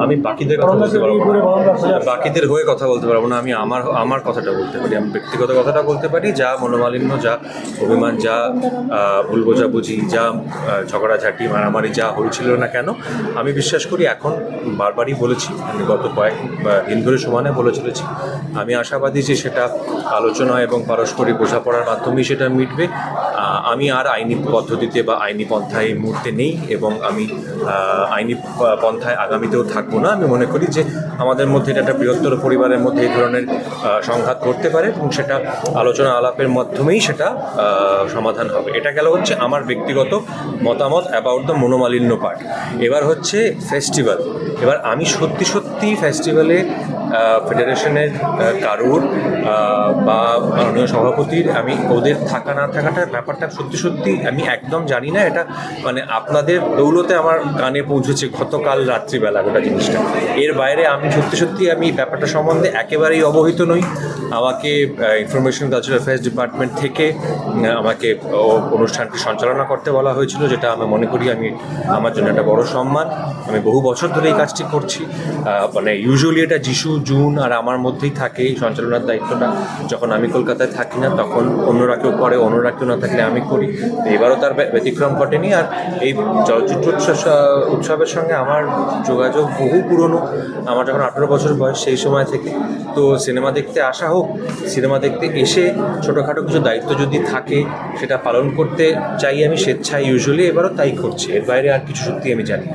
আমি বাকিদের কথা বলতে পারবো না, বাকিদের হয়ে কথা বলতে পারবো না। আমি আমার কথাটা বলতে পারি, আমি ব্যক্তিগত কথাটা বলতে পারি। যা মনোমালিন্য, যা অভিমান, যা ভুল বোঝাবুঝি, যা ঝগড়াঝাটি মারামারি যা হয়েছিল না কেন, আমি বিশ্বাস করি এখন বারবারই বলেছি, আমি গত কয়েক দিন ধরে সমানে বলে চলেছি, আমি আশাবাদী যে সেটা আলোচনা এবং পারস্পরিক বোঝাপড়ার মাধ্যমেই সেটা মিটবে। আমি আর আইনি পদ্ধতিতে বা আইনি পন্থায় এই মুহূর্তে নেই এবং আমি আইনি পন্থায় আগামীতেও থাকবো না। আমি মনে করি যে আমাদের মধ্যে এটা একটা বৃহত্তর পরিবারের মধ্যে এই ধরনের সংঘাত করতে পারে এবং সেটা আলোচনা আলাপের মাধ্যমেই সেটা সমাধান হবে। এটা গেল হচ্ছে আমার ব্যক্তিগত মতামত অ্যাবাউট দ্য মনোমালিন্য পার্ট। এবার হচ্ছে ফেস্টিভ্যাল। এবার আমি সত্যি সত্যি ফেস্টিভ্যালে ফেডারেশনের কারুর বা মাননীয় সভাপতির, আমি ওদের থাকা না থাকাটার ব্যাপারটা সত্যি সত্যি আমি একদম জানি না। এটা মানে আপনাদের দৌলতে আমার কানে পৌঁছেছে গতকাল রাত্রিবেলা গোটা জিনিসটা। এর বাইরে আমি সত্যি সত্যি আমি ব্যাপারটা সম্বন্ধে একেবারেই অবহিত নই। আমাকে ইনফরমেশন কালচারাল অ্যাফেয়ার্স ডিপার্টমেন্ট থেকে আমাকে অনুষ্ঠানটি সঞ্চালনা করতে বলা হয়েছিল, যেটা আমি মনে করি আমার জন্য একটা বড় সম্মান। আমি বহু বছর ধরে এই কাজটি করছি। মানে ইউজুয়ালি এটা যিশু, জুন আর আমার মধ্যেই থাকে এই সঞ্চালনার দায়িত্বটা। যখন আমি কলকাতায় থাকি না তখন অন্যরা কেউ করে, অন্যরা কেউ না থাকলে আমি করি। এবারও তার ব্যতিক্রম ঘটেনি। আর এই চলচ্চিত্র উৎসবের সঙ্গে আমার যোগাযোগ বহু পুরনো। আমার যখন 18 বছর বয়স সেই সময় থেকে। তো সিনেমা দেখতে আসা হোক, সিনেমা দেখতে এসে ছোটোখাটো কিছু দায়িত্ব যদি থাকে সেটা পালন করতে চাই আমি স্বেচ্ছায়, ইউজুয়ালি এবারও তাই করছি। এর বাইরে আর কিছু সত্যি আমি জানি।